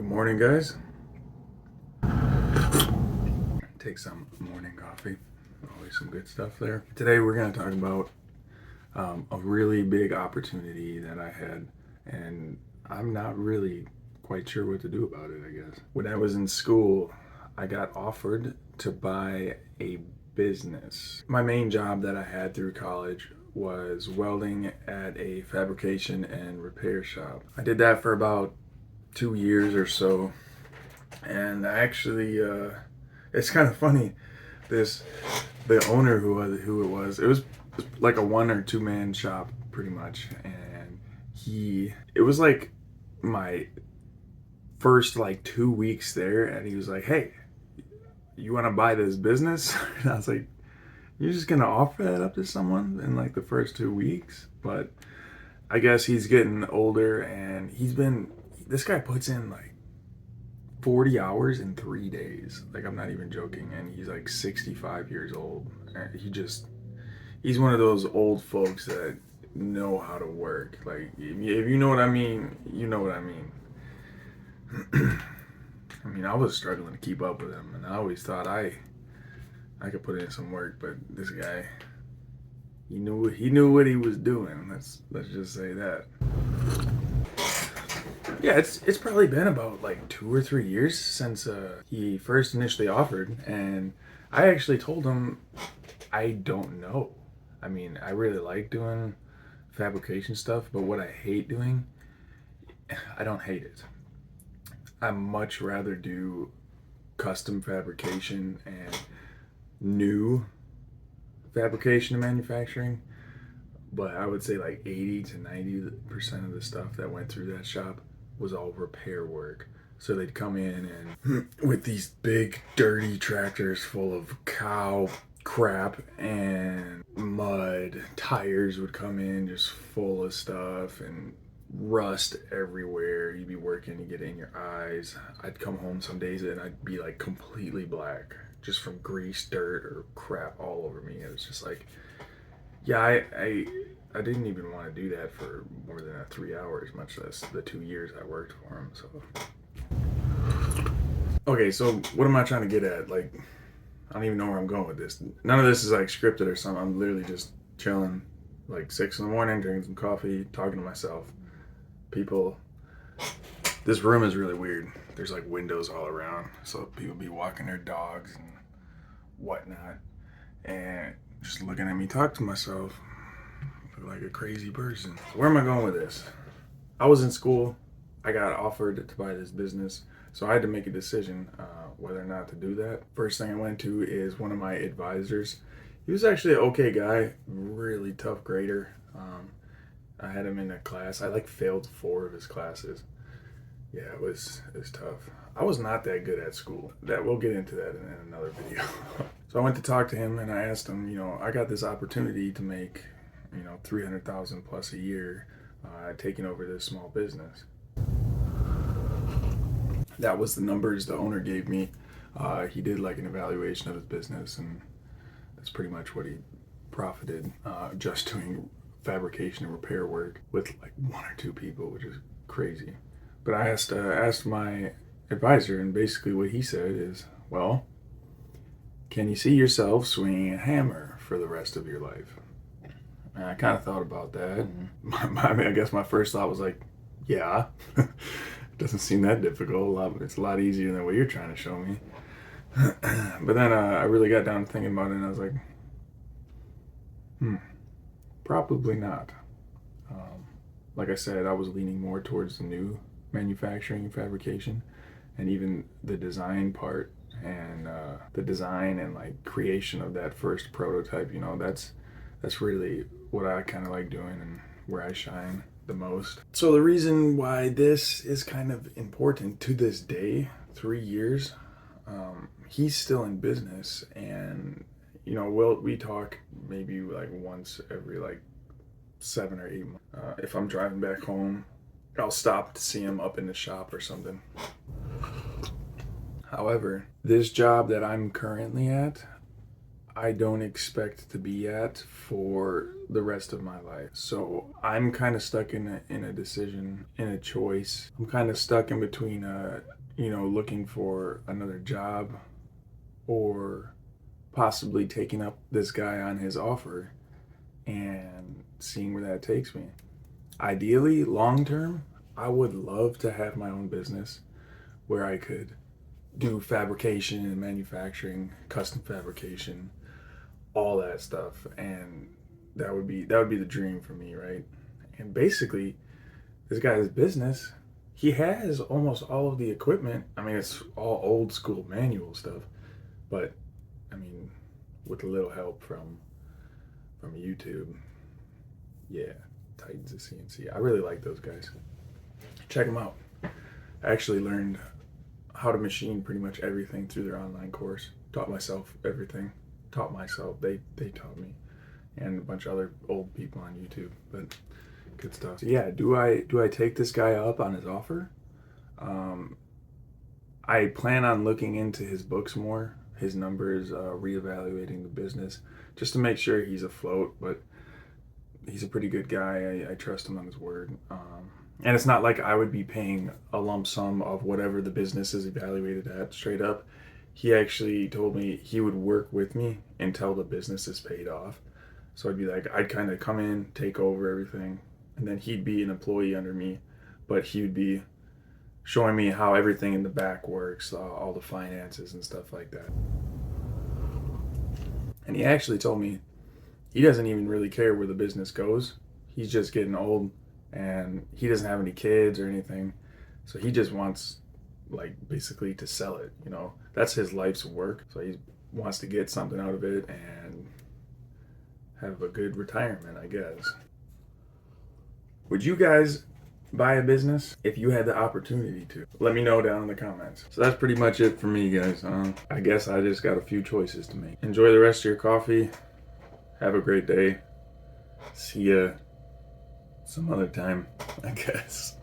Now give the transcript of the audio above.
Morning, guys. Take some morning coffee. Always some good stuff there. Today we're going to talk about a really big opportunity that I had, and I'm not really quite sure what to do about it, I guess. When I was in school, I got offered to buy a business. My main job that I had through college was welding at a fabrication and repair shop. I did that for about 2 years or so, and actually it's kind of funny, the owner who it was like a 1 or 2 man shop pretty much, and it was like my first like 2 weeks there, and he was like, hey, you want to buy this business? And I was like, you're just gonna offer that up to someone in like the first 2 weeks? But I guess he's getting older, and this guy puts in like 40 hours in 3 days. Like, I'm not even joking. And he's like 65 years old. He's one of those old folks that know how to work. Like, if you know what I mean, you know what I mean. I mean, I was struggling to keep up with him, and I always thought I could put in some work, but this guy, he knew what he was doing. Let's just say that. Yeah, it's probably been about like 2 or 3 years since he first initially offered, and I actually told him I don't know. I mean, I really like doing fabrication stuff, but what I hate doing, I don't hate it. I much rather do custom fabrication and new fabrication and manufacturing. But I would say like 80 to 90% of the stuff that went through that shop was all repair work. So they'd come in and with these big dirty tractors full of cow crap and mud, tires would come in just full of stuff and rust everywhere. You'd be working, you get it in your eyes. I'd come home some days and I'd be like completely black just from grease, dirt, or crap all over me. It was just like, yeah, I didn't even want to do that for more than 3 hours, much less the 2 years I worked for him. So, okay, so what am I trying to get at? Like, I don't even know where I'm going with this. None of this is like scripted or something. I'm literally just chilling, like 6 in the morning, drinking some coffee, talking to myself. People, this room is really weird. There's like windows all around, so people be walking their dogs and whatnot, and just looking at me talk to myself like a crazy person. Where am I going with this? I was in school. I got offered to buy this business, so I had to make a decision whether or not to do that. First thing I went to is one of my advisors. He was actually an okay guy, really tough grader. I had him in a class. I like failed 4 of his classes. Yeah, it was tough. I was not that good at school. We'll get into that in another video. So I went to talk to him, and I asked him, I got this opportunity to make, $300,000 plus a year, taking over this small business. That was the numbers the owner gave me. He did like an evaluation of his business, and that's pretty much what he profited just doing fabrication and repair work with like 1 or 2 people, which is crazy. But I asked my advisor, and basically what he said is, well, can you see yourself swinging a hammer for the rest of your life? And I kind of thought about that, and I guess my first thought was like, yeah. It doesn't seem that difficult. It's a lot easier than what you're trying to show me. But then I really got down to thinking about it, and I was like, probably not. Like I said, I was leaning more towards the new manufacturing and fabrication, and even the design part, and the design and like creation of that first prototype. That's really what I kind of like doing and where I shine the most. So the reason why this is kind of important to this day, 3 years, he's still in business, and we talk maybe like once every like 7 or 8 months. If I'm driving back home, I'll stop to see him up in the shop or something. However, this job that I'm currently at, I don't expect to be at for the rest of my life. So I'm kind of stuck in a decision, in a choice. I'm kind of stuck in between, looking for another job or possibly taking up this guy on his offer and seeing where that takes me. Ideally, long term, I would love to have my own business where I could do fabrication and manufacturing, custom fabrication, all that stuff, and that would be the dream for me, right? And basically, this guy's business, he has almost all of the equipment. I mean, it's all old school manual stuff, but I mean, with a little help from YouTube, yeah, Titans of CNC. I really like those guys. Check them out. I actually learned how to machine pretty much everything through their online course. Taught myself everything. Taught myself. They taught me, and a bunch of other old people on YouTube. But good stuff. So yeah, do I take this guy up on his offer? I plan on looking into his books more, his numbers, reevaluating the business, just to make sure he's afloat. But he's a pretty good guy. I trust him on his word. And it's not like I would be paying a lump sum of whatever the business is evaluated at straight up. He actually told me he would work with me until the business is paid off. So I'd kind of come in, take over everything, and then he'd be an employee under me, but he would be showing me how everything in the back works, all the finances and stuff like that. And he actually told me he doesn't even really care where the business goes. He's just getting old and he doesn't have any kids or anything. So he just wants, like, basically to sell it, That's his life's work. So he wants to get something out of it and have a good retirement, I guess. Would you guys buy a business if you had the opportunity to? Let me know down in the comments. So that's pretty much it for me, guys. I guess I just got a few choices to make. Enjoy the rest of your coffee. Have a great day. See ya some other time, I guess.